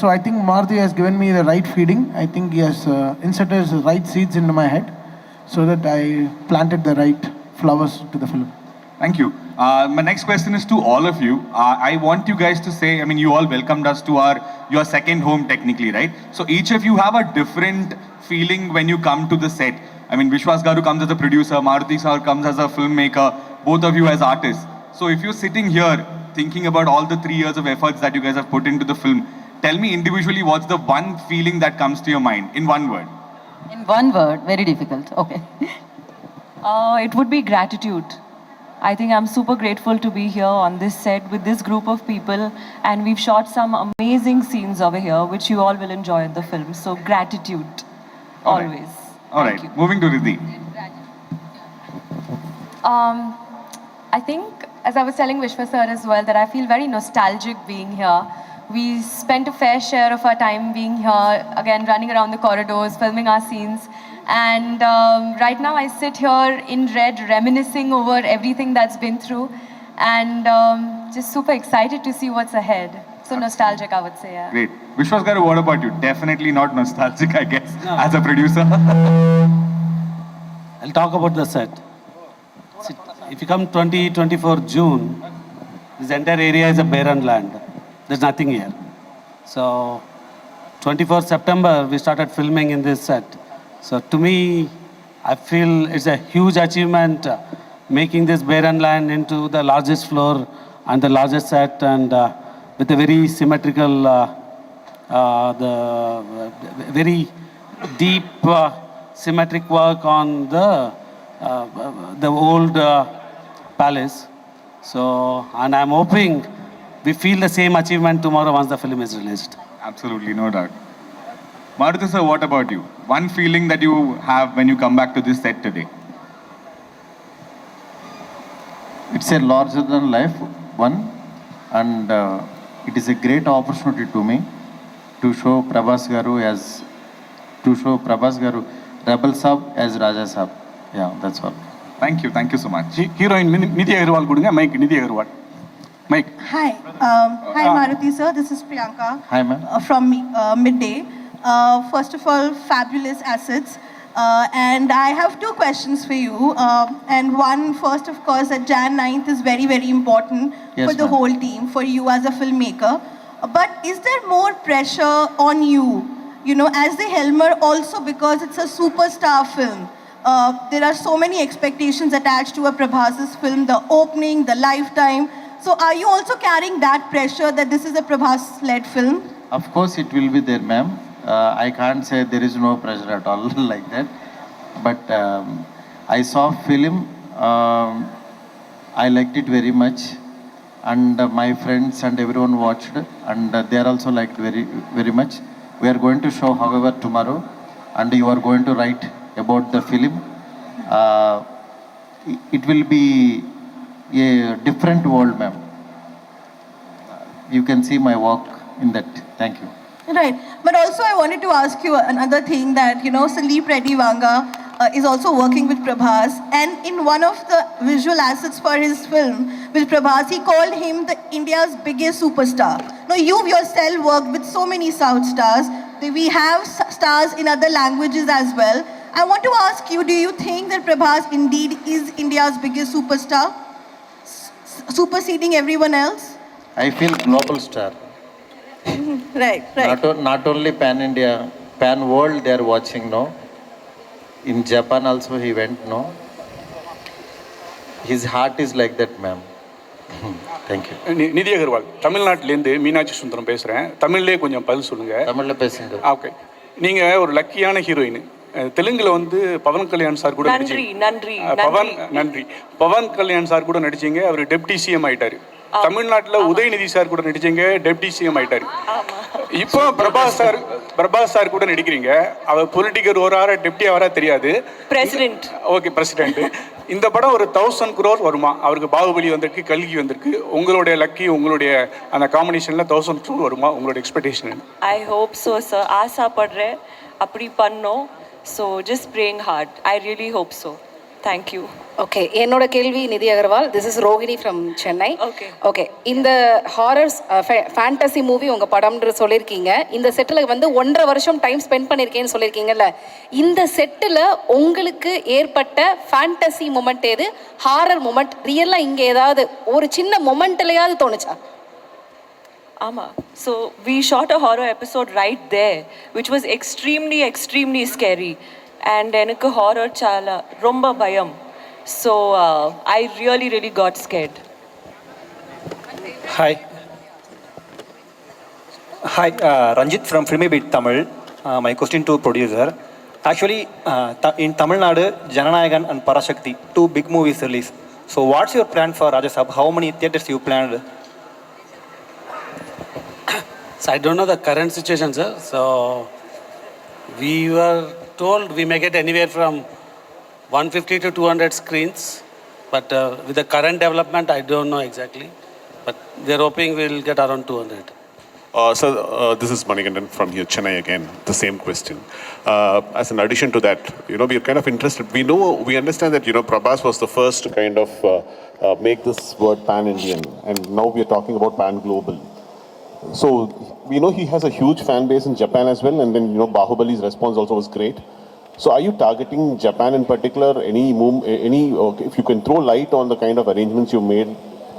So I think Maruti has given me the right feeding. I think he has inserted the right seeds into my head so that I planted the right flowers to the film. Thank you. My next question is to all of you. I want you guys to say, I mean, you all welcomed us to your second home technically, right? So each of you have a different feeling when you come to the set. I mean, Vishwas Garu comes as a producer, Maruti sir comes as a filmmaker, both of you as artists. So if you're sitting here thinking about all the 3 years of efforts that you guys have put into the film, tell me individually what's the one feeling that comes to your mind in one word. In one word, very difficult. Okay. It would be gratitude. I think I'm super grateful to be here on this set with this group of people, and we've shot some amazing scenes over here which you all will enjoy in the film. So gratitude, always. All right, moving to Riddhi. I think, as I was telling Vishwa sir as well, that I feel very nostalgic being here. We spent a fair share of our time being here, again running around the corridors, filming our scenes. And right now I sit here in red, reminiscing over everything that's been through, and just super excited to see what's ahead. So nostalgic, I would say. Yeah. Great. Vishwas Garu, what about you? Definitely not nostalgic, I guess, as a producer. I'll talk about the set. See, if you come 2024 June, this entire area is a barren land. There's nothing here. So 24th September, we started filming in this set. So to me, I feel it's a huge achievement making this barren land into the largest floor and the largest set, and with a very symmetrical, very deep symmetric work on the old palace. So, and I'm hoping we feel the same achievement tomorrow once the film is released. Absolutely, no doubt. Maruti sir, what about you? One feeling that you have when you come back to this set today? It's a larger than life one, and it is a great opportunity to me to show Prabhas Garu Rebel Saab as Raja Saab. Yeah, that's all. Thank you so much. Heroine Nidhi Agarwal கொடுங்க mic Nidhi Agarwal mic. Hi, hi Maruti sir, this is Priyanka. Hi ma'am. From Midday. First of all, fabulous assets. And I have two questions for you. And one, first of course, that Jan 9th is very, very important for the whole team, for you as a filmmaker. But is there more pressure on you, you know, as the Helmer also, because it's a superstar film? There are so many expectations attached to a Prabhas's film, the opening, the lifetime. So are you also carrying that pressure that this is a Prabhas-led film? Of course it will be there, ma'am. I can't say there is no pressure at all like that. But I saw film, I liked it very much, and my friends and everyone watched, and they are also liked very, very much. We are going to show, however, tomorrow, and you are going to write about the film. It will be a different world, ma'am. You can see my work in that. Thank you. Right. But also I wanted to ask you another thing that, you know, Sandeep Reddy Vanga is also working with Prabhas. And in one of the visual assets for his film with Prabhas, he called him the India's biggest superstar. Now, you've yourself worked with so many South stars. We have stars in other languages as well. I want to ask you, do you think that Prabhas indeed is India's biggest superstar? Superseding everyone else? I feel global star. Right. Not only pan India, pan world they are watching, no? In Japan also he went, no? His heart is like that, ma'am. Thank you. நிதி அகர்வால் தமிழ்நாட்டிலேருந்து மீனாட்சி சுந்தரம் பேசுகிறேன். தமிழ்லேயே கொஞ்சம் பதில் சொல்லுங்கள். தமிழில் பேசுங்க. Okay. நீங்கள் ஒரு லக்கியான ஹீரோயின். தெலுங்குல வந்து பவன் கல்யாண் சார் கூட பவன் கல்யாண் சார் கூட நடிச்சீங்க. அவர் டெப்டி சிஎம் ஆயிட்டாரு. தமிழ்நாட்டில் உதயநிதி சார் கூட நடிச்சீங்க, டெப்டி சிஎம் ஆயிட்டாரு. இப்போ பிரபாஸ் சார் கூட நடிக்கிறீங்க. அவர் பொலிட்டிக்கல் ஓராரா டெப்டி ஆவரா தெரியாது, பிரசிடென்ட். Okay, president. இந்த படம் ஒரு 1000 crore வருமா? அவருக்கு பாகுபலி வந்திருக்கு, கல்கி வந்திருக்கு. உங்களுடைய லக்கி, உங்களுடைய அந்த காம்பினேஷன்ல 1000 crore வருமா? உங்களோட expectation? I hope so sir. ஆசைப்படுறேன் அப்படி பண்ணோம். So just praying hard. I really hope so. Thank you. Okay, என்னோட கேள்வி Nidhi Agarwal. This is Rohini from Chennai. Okay, இந்த ஹாரர்ஸ் ஃபேண்டசி மூவி உங்கள் படம்ன்ற சொல்லியிருக்கீங்க. இந்த செட்டில் வந்து 1.5 வருஷம் டைம் ஸ்பெண்ட் பண்ணியிருக்கேன்னு சொல்லியிருக்கீங்கல்ல, இந்த செட்டில் உங்களுக்கு ஏற்பட்ட ஃபேண்டசி மூமெண்ட் எது? ஹாரர் மூமெண்ட் ரியலாக இங்கே ஏதாவது ஒரு சின்ன மொமெண்ட்லையாவது தோணுச்சா? ஆமாம். So we shot a horror episode right there which was extremely scary. And எனக்கு ஹாரர் చాలా ரொம்ப பயம். So I really got scared. Hi, Ranjit from Filmy Beat Tamil. My question to producer. Actually, in Tamil Nadu, Jananayagan and Parashakti, 2 big movies released. So what's your plan for Raja Saab? How many theatres you planned? So I don't know the current situation, sir. So we were told we may get anywhere from 150 to 200 screens, but with the current development, I don't know exactly. But they're hoping we'll get around 200. Sir, this is Manikandan from here, Chennai again. The same question. As an addition to that, we are kind of interested. We understand that Prabhas was the first to kind of make this word pan-Indian, and now we are talking about pan-global. So we know he has a huge fan base in Japan as well, and then Bahubali's response also was great. So are you targeting Japan in particular? If you can throw light on the kind of arrangements you made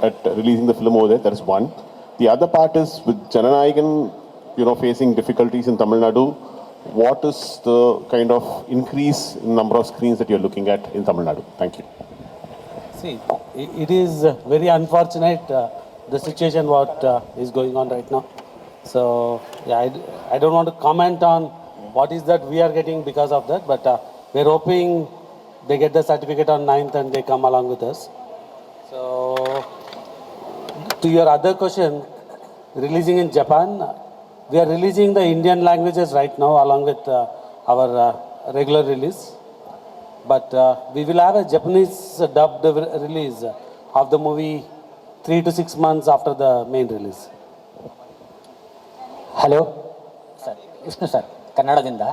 at releasing the film over there, that is one. The other part is with Jananayagan, facing difficulties in Tamil Nadu. What is the kind of increase in number of screens that you're looking at in Tamil Nadu? Thank you. See, it is very unfortunate, the situation what is going on right now. So, yeah, I don't want to comment on what is that we are getting because of that, but we're hoping they get the certificate on 9th and they come along with us. So, to your other question, releasing in Japan, we are releasing the Indian languages right now along with our regular release. But we will have a Japanese dubbed release of the movie 3 to 6 months after the main release. Hello sir, Vishnu sir, ಕನ್ನಡದಿಂದ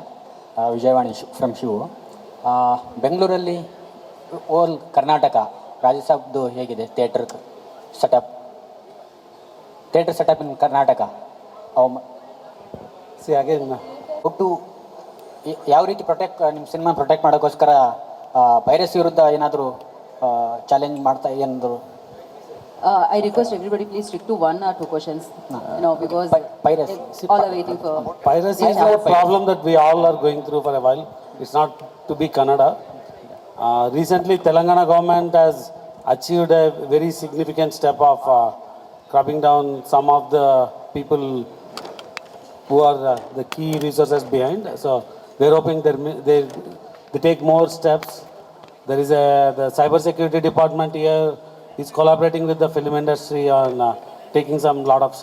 Vijayavani from Shivu. ಬೆಂಗಳೂರಲ್ಲಿ ಓಲ್ ಕರ್ನಾಟಕ ರಾಜ್ಯಸಭ್ದು ಹೇಗಿದೆ theatre setup ಇನ್ Karnataka? See again, ಒಟ್ಟು ಯಾವ ರೀತಿ ನಿಮ್ಮ cinema protect ಮಾಡೋಕ್ಕೋಸ್ಕರ piracy ವಿರುದ್ಧ ಏನಾದರೂ ಚಾಲೆಂಜ್ ಮಾಡ್ತಾ ಏನಾದರೂ? I request everybody please stick to 1 or 2 questions, because piracy. all are waiting for. Piracy is a problem that we all are going through for a while. It's not to be Kannada. Recently, Telangana government has achieved a very significant step of cramping down some of the people who are the key resources behind. So we're hoping they take more steps. There is the cyber security department here is collaborating with the film industry on taking some lot of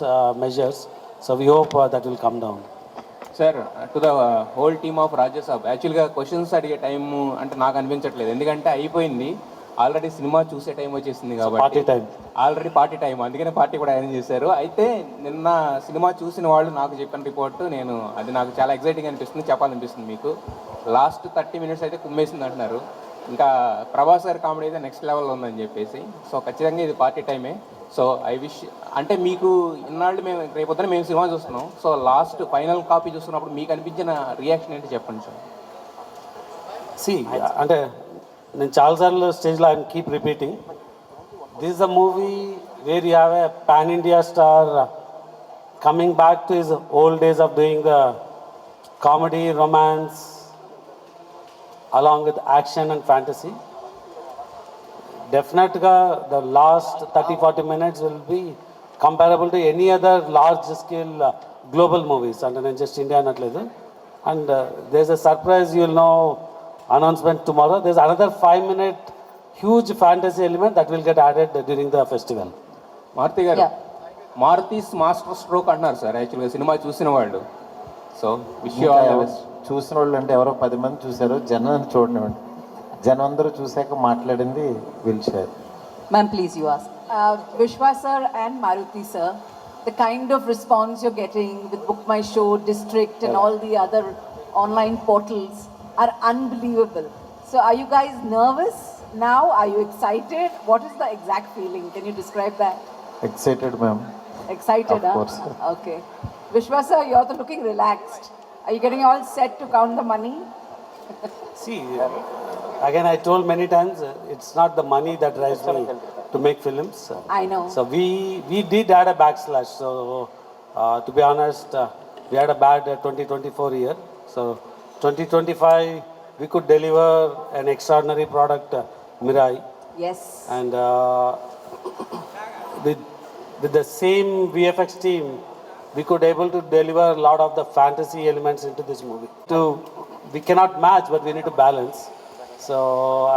measures. So we hope that will come down. Sir, to the whole team of Rajya Sabha, యాక్చువల్గా questions అడిగే time అంటే నాకు అనిపించట్లేదు. ఎందుకంటే అయిపోయింది, already cinema చూసే time వచ్చేసింది కాబట్టి ఆల్రెడీ పార్టీ టైం, అందుకనే పార్టీ కూడా అరేంజ్ చేశారు. అయితే నిన్న సినిమా చూసిన వాళ్ళు నాకు చెప్పిన రిపోర్టు అది నాకు చాలా ఎగ్జైటింగ్ అనిపిస్తుంది, చెప్పాలనిపిస్తుంది మీకు. లాస్ట్ 30 minutes అయితే కుమ్మేసింది అంటున్నారు. ఇంకా ప్రభాస్ గారి కామెడీ అయితే నెక్స్ట్ లెవెల్లో ఉందని చెప్పేసి. సో ఖచ్చితంగా ఇది పార్టీ టైమే. సో ఐ విష్, అంటే మీకు ఇన్నాళ్ళు రేపొద్దున మేము సినిమా చూస్తున్నాం. సో లాస్ట్ ఫైనల్ కాపీ చూస్తున్నప్పుడు మీకు అనిపించిన రియాక్షన్ ఏంటి చెప్పండి సార్. అంటే నేను చాలాసార్లు స్టేజ్లో I keep repeating, this is the movie where you have a pan India star coming back to his old days of doing the comedy, romance along with action and fantasy. Definitely the last 30-40 minutes will be comparable to any other large scale global movies, and then just India anatledu. And there's a surprise, you will know, announcement tomorrow. There's another 5-minute huge fantasy element that will get added during the festival. Maruthi garu, Maruthi's master stroke అంటున్నారు sir యాక్చువల్గా సినిమా చూసిన వాళ్ళు. So wish you all the best. చూసిన వాళ్ళు అంటే ఎవరో 10 మంది చూశారు, జనాన్ని చూడనివ్వండి. జనం అందరూ చూశాక మాట్లాడింది will share. Ma'am, please, you ask. Vishwa sir and Maruti sir, the kind of response you're getting with Book My Show, District and all the other online portals are unbelievable. So are you guys nervous now? Are you excited? What is the exact feeling? Can you describe that? Excited ma'am. Excited, Of course. Okay. Vishwa sir, you're looking relaxed. Are you getting all set to count the money? See, again I told many times, it's not the money that drives me to make films. I know. So we did add a backslash. So to be honest, we had a bad 2024 year. So 2025 we could deliver an extraordinary product, Mirai. Yes. And with the same VFX team, we could able to deliver a lot of the fantasy elements into this movie. We cannot match, but we need to balance. So,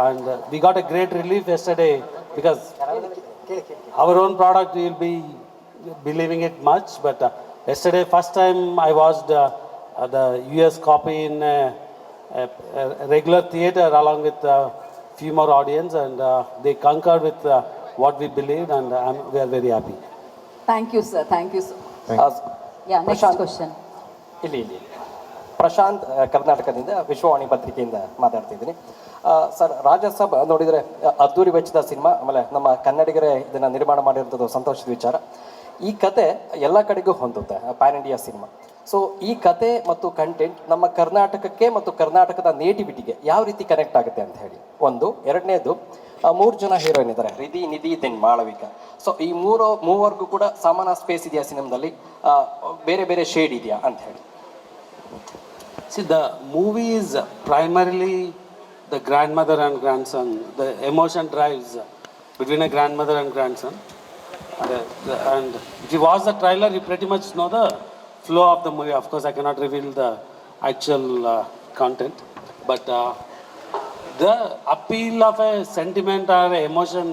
and we got a great relief yesterday because our own product will be believing it much. But yesterday, first time I watched the US copy in a regular theater along with a few more audience, and they concurred with what we believed, and we are very happy. Thank you, sir. Thank you, sir. Yeah, next question. ಇಲ್ಲಿ ಪ್ರಶಾಂತ್ ಕರ್ನಾಟಕದಿಂದ ವಿಶ್ವವಾಣಿ ಪತ್ರಿಕೆಯಿಂದ ಮಾತಾಡ್ತಿದ್ದೀನಿ. Sir, Rajya Sabha ನೋಡಿದರೆ ಅದ್ದೂರಿ ವೆಚ್ಚದ cinema, ಆಮೇಲೆ ನಮ್ಮ ಕನ್ನಡಿಗರೇ ಇದನ್ನು ನಿರ್ಮಾಣ ಮಾಡಿರೋದು ಸಂತೋಷದ ವಿಚಾರ. ಈ ಕತೆ ಎಲ್ಲ ಕಡೆಗೂ ಹೊಂದುತ್ತೆ, ಪ್ಯಾನ್ ಇಂಡಿಯಾ ಸಿನಿಮಾ. ಸೊ ಈ ಕತೆ ಮತ್ತು ಕಂಟೆಂಟ್ ನಮ್ಮ ಕರ್ನಾಟಕಕ್ಕೆ ಮತ್ತು ಕರ್ನಾಟಕದ ನೇಟಿವಿಟಿಗೆ ಯಾವ ರೀತಿ ಕನೆಕ್ಟ್ ಆಗುತ್ತೆ ಅಂತ ಹೇಳಿ ಒಂದು. ಎರಡನೇದು, ಮೂರು ಜನ ಹೀರೋಯಿನ್ ಇದ್ದಾರೆ, ರಿಧಿ, ನಿಧಿ, ದೆನ್ ಮಾಳವಿಕ. ಸೊ ಈ ಮೂವರ್ಗೂ ಕೂಡ ಸಮಾನ ಸ್ಪೇಸ್ ಇದೆಯಾ ಸಿನಿಮಾದಲ್ಲಿ, ಬೇರೆ ಬೇರೆ ಶೇಡ್ ಇದೆಯಾ ಅಂತ ಹೇಳಿ. See, the movie is primarily the grandmother and grandson. The emotion drives between a grandmother and grandson. And if you watch the trailer, you pretty much know the flow of the movie. Of course, I cannot reveal the actual content. But the appeal of a sentiment or a emotion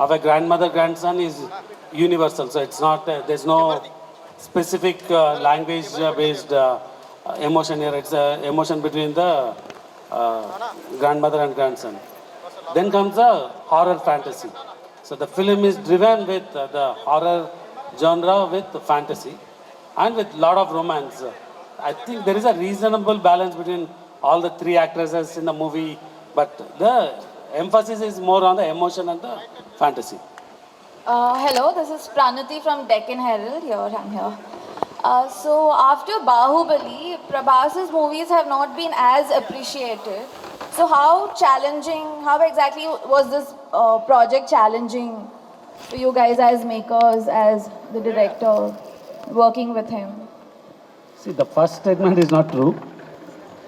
of a grandmother-grandson is universal. So it's not, there's no specific language-based emotion here. It's an emotion between the grandmother and grandson. Then comes the horror fantasy. So the film is driven with the horror genre with fantasy and with lot of romance. I think there is a reasonable balance between all the three actresses in the movie, but the emphasis is more on the emotion and the fantasy. Hello, this is Pranati from Deccan Herald. I'm here. So after Bahubali, Prabhas's movies have not been as appreciated. So how exactly was this project challenging for you guys as makers, as the director, working with him? See, the first statement is not true.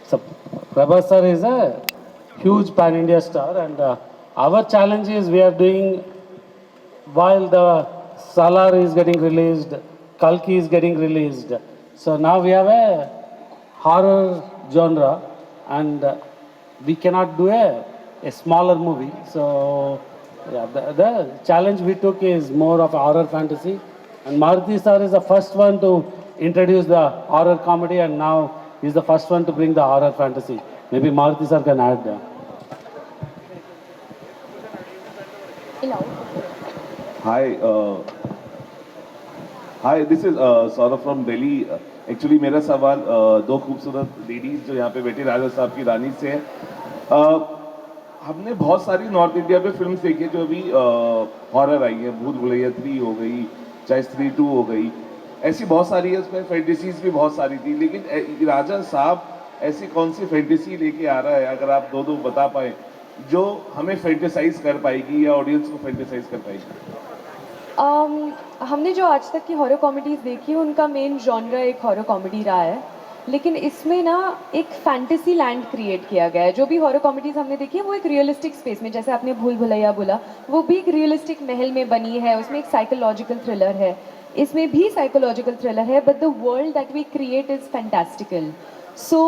So Prabhas sir is a huge pan-India star, and our challenge is we are doing, while the Salar is getting released, Kalki is getting released. So now we have a horror genre, and we cannot do a smaller movie. So yeah, the challenge we took is more of a horror fantasy. And Maruti sir is the first one to introduce the horror comedy, and now he's the first one to bring the horror fantasy. Maybe Maruti sir can add that. Hi, this is Saurabh from Delhi. Actually मेरा सवाल दो खूबसूरत ladies जो यहाँ पे बैठी राजा साहब की रानी से है. हमने बहुत सारी नॉर्थ इंडिया में फिल्म्स देखी है जो अभी हॉरर आई है. भूल भुलैया 3 हो गई, चाहे स्त्री 2 हो गई, ऐसी बहुत सारी है. उसमें फैंटेसीज भी बहुत सारी थी, लेकिन राजा साहब ऐसी कौन सी फैंटेसी लेके आ रहा है, अगर आप दो बता पाए, जो हमें फैंटेसाइज कर पाएगी या ऑडियंस को फैंटेसाइज कर पाएगी? हमने जो आज तक की हॉरर कॉमेडीज़ देखी है उनका मेन जॉनरा एक हॉरर कॉमेडी रहा है, लेकिन इसमें ना एक फैंटेसी लैंड क्रिएट किया गया है. जो भी हॉरर कॉमेडीज़ हमने देखी है वो एक रियलिस्टिक स्पेस में, जैसे आपने भूल भुलैया बोला, वो भी एक रियलिस्टिक महल में बनी है. उसमें एक साइकोलॉजिकल थ्रिलर है, इसमें भी साइकोलॉजिकल थ्रिलर है, but the world that we create is fantastical. So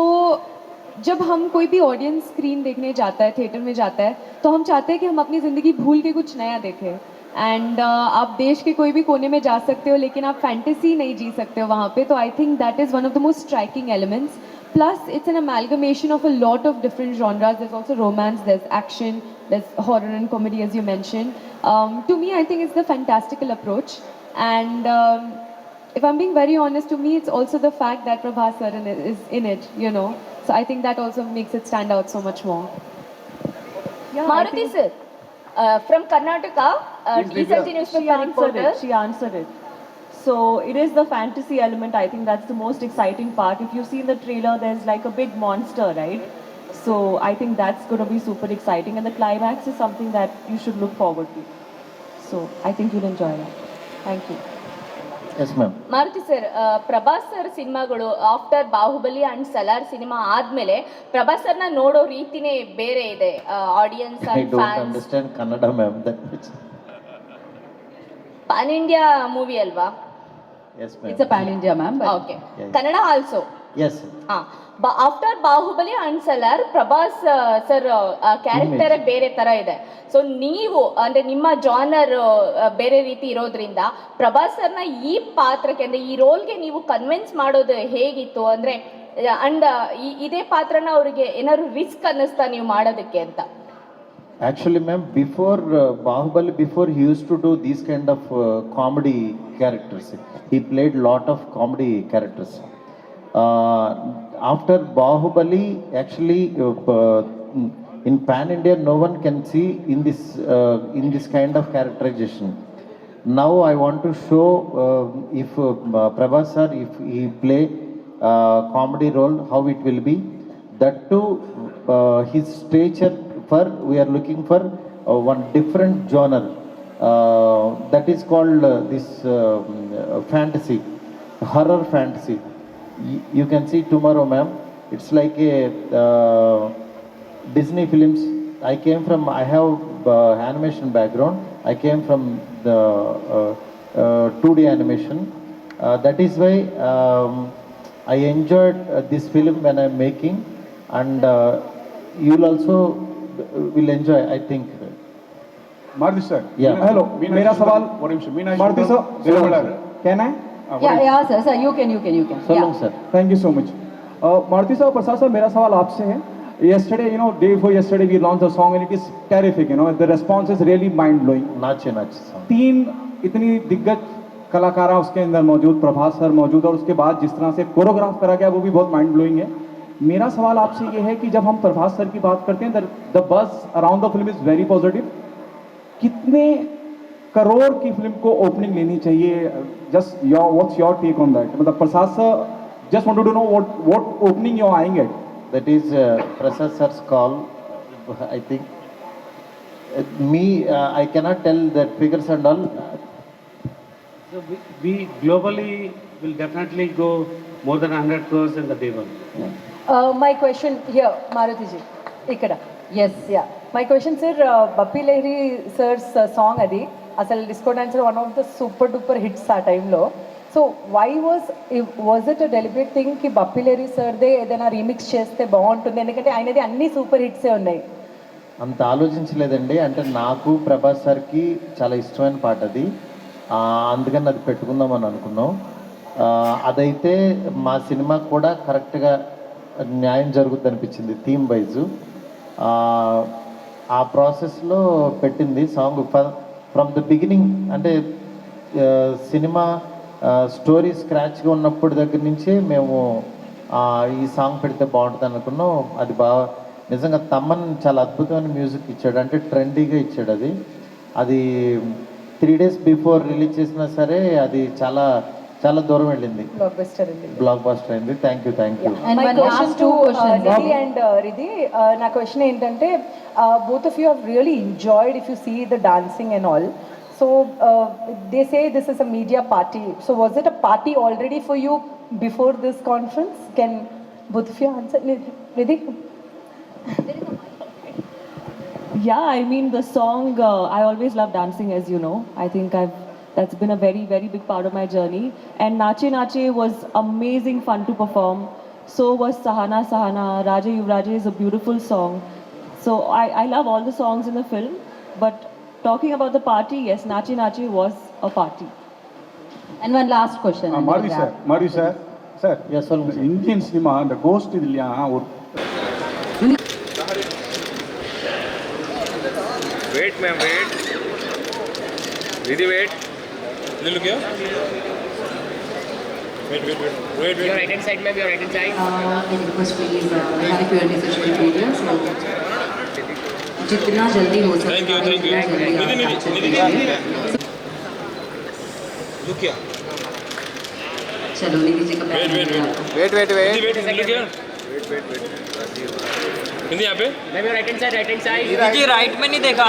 जब हम कोई भी ऑडियंस स्क्रीन देखने जाता है, थिएटर में जाता है, तो हम चाहते हैं कि हम अपनी ज़िंदगी भूल के कुछ नया देखें. एंड आप देश के कोई भी कोने में जा सकते हो, लेकिन आप फैंटेसी नहीं जी सकते हो वहाँ पे. तो I think that is one of the most striking elements. Plus, it's an amalgamation of a lot of different genres. There's also romance, there's action, there's horror and comedy, as you mentioned. To me, I think it's the fantastical approach. And if I'm being very honest, to me, it's also the fact that Prabhas sir is in it, you know. So I think that also makes it stand out so much more. Yeah, Maruti sir, from Karnataka, recently newspaper reporter. She answered it. So it is the fantasy element. I think that's the most exciting part. If you see in the trailer, there's like a big monster, right? So I think that's going to be super exciting, and the climax is something that you should look forward to. So I think you'll enjoy that. Thank you. Yes, ma'am. Maruthi sir, Prabhas sir ಸಿನಿಮಾಗಳು after Baahubali and Salaar ಸಿನಿಮಾ ಆದ್ಮೇಲೆ ಪ್ರಭಾಸ್ ಸರ್ನ ನೋಡೋ ರೀತಿನೇ ಬೇರೆ ಇದೆ. Audience I and don't fans understand Kannada, ma'am. That much. Pan India movie ಅಲ್ವಾ? Yes, ma'am. It's a pan-India, ma'am. Okay, Yes. Kannada also. Yes. After Baahubali and Salaar Prabhas sir character ಬೇರೆ ತರ ಇದೆ. ಸೊ ನೀವು ಅಂದ್ರೆ ನಿಮ್ಮ ಜಾನರ್ ಬೇರೆ ರೀತಿ ಇರೋದ್ರಿಂದ ಪ್ರಭಾಸ್ ಸರ್ನ ಈ ಪಾತ್ರಕ್ಕೆ ಅಂದ್ರೆ ಈ ರೋಲ್ಗೆ ನೀವು ಕನ್ವಿನ್ಸ್ ಮಾಡೋದು ಹೇಗಿತ್ತು ಅಂದ್ರೆ, ಅಂಡ್ ಇದೇ ಪಾತ್ರನ ಅವರಿಗೆ ಏನಾದ್ರು ರಿಸ್ಕ್ ಅನ್ನಿಸ್ತಾ ನೀವು ಮಾಡೋದಕ್ಕೆ ಅಂತ? Actually, ma'am, before Bahubali, before he used to do these kind of comedy characters. He played lot of comedy characters. After Bahubali, actually, in Pan India, no one can see in this kind of characterization. Now I want to show if Prabhas sir, if he play comedy role, how it will be. That too, his stature. We are looking for one different genre that is called this fantasy, horror fantasy. You can see tomorrow, ma'am. It's like a Disney films. I have animation background. I came from the 2D animation. That is why I enjoyed this film when I'm making, and you'll also will enjoy, I think. Maruti sir. Yeah. Hello. मेरा सवाल Maruti sir. Can I? Yeah, sir, you can. So long, sir. Thank you so much. Maruti sir, Prasad sir, मेरा सवाल आपसे है. Yesterday, day before yesterday, we launched a song and it is terrific. The response is really mind blowing. नाचे song. 3 इतनी दिग्गज कलाकारा उसके अंदर मौजूद, प्रभास सर मौजूद, और उसके बाद जिस तरह से कोरियोग्राफ करा गया वो भी बहुत माइंड ब्लोइंग है. मेरा सवाल आपसे ये है कि जब हम प्रभास सर की बात करते हैं, the buzz around the film is very positive. कितने करोड़ की फिल्म को ओपनिंग लेनी चाहिए? Just what's your take on that? मतलब Prasad sir, just wanted to know what opening you are eyeing at. That is Prasad sir's call, I think. I cannot tell that figures and all. So we globally will definitely go more than 100 crores in the day one. My question here, Maruti ji, ikkada. Yes, yeah. My question, sir, Bappi Lahiri sir's song adi, asal disco dancer, one of the super duper hits ఆ టైంలో. So why was it a deliberate thing ki Bappi Lahiri sir they ఏదైనా remix చేస్తే బాగుంటుంది? ఎందుకంటే ఆయనది అన్ని super హిట్సే ఉన్నాయి. అంత ఆలోచించలేదండి. అంటే నాకు ప్రభాస్ సార్కి చాలా ఇష్టమైన పాట అది, అందుకని అది పెట్టుకుందామని అనుకున్నాం. అదైతే మా సినిమాకి కూడా కరెక్ట్గా న్యాయం జరుగుద్ది అనిపించింది థీమ్ వైజు. ఆ ప్రాసెస్లో పెట్టింది సాంగ్ ఫ్రమ్ ద బిగినింగ్. అంటే సినిమా స్టోరీ స్క్రాచ్గా ఉన్నప్పుడు దగ్గర నుంచే మేము ఈ సాంగ్ పెడితే బాగుంటుంది అనుకున్నాం. అది బాగా నిజంగా తమ్మన్ చాలా అద్భుతమైన మ్యూజిక్ ఇచ్చాడు, అంటే ట్రెండీగా ఇచ్చాడు. అది 3 days బిఫోర్ రిలీజ్ చేసినా సరే అది చాలా చాలా దూరం వెళ్ళింది, బ్లాక్ బస్టర్ అయింది. Thank you. My question to Nidhi and Riddhi, నా క్వశ్చన్ ఏంటంటే, both of you have really enjoyed if you see the dancing and all. So they say this is a media party. So was it a party already for you before this conference? Can both of you answer? Riddhi? Yeah, I mean the song, I always love dancing, as you know. I think that's been a very, very big part of my journey. And Nache Nache was amazing fun to perform. So was Sahana Sahana. Raja Yuvraja is a beautiful song. So I love all the songs in the film. But talking about the party, yes, Nache Nache was a party. And one last question. Maruti sir. Yes, Indian cinema, the ghost is இல்லையா? Wait, ma'am, wait. Didi, wait. Look here. Wait. Your right hand side, ma'am. Your right hand side. Can you request please have a Q&A session with media? So जितना जल्दी हो सकता है. Thank you. Nidhi. Look here. चलो निधि जी का Wait. Look here. Wait. निधि यहाँ पे. मैं राइट हैंड साइड. जी राइट में नहीं देखा.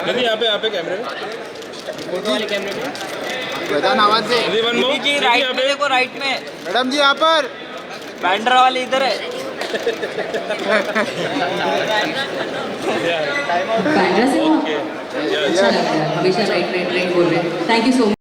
निधि यहाँ पे कैमरे में. फोटो वाले कैमरे में. प्रधान आवाज से. निधि वन मोर. जी राइट में देखो, राइट में. मैडम जी यहाँ पर. बैंडर वाले इधर है. बैंड्रा से अच्छा लग रहा है, हमेशा राइट बोल रहे हैं. Thank you so much.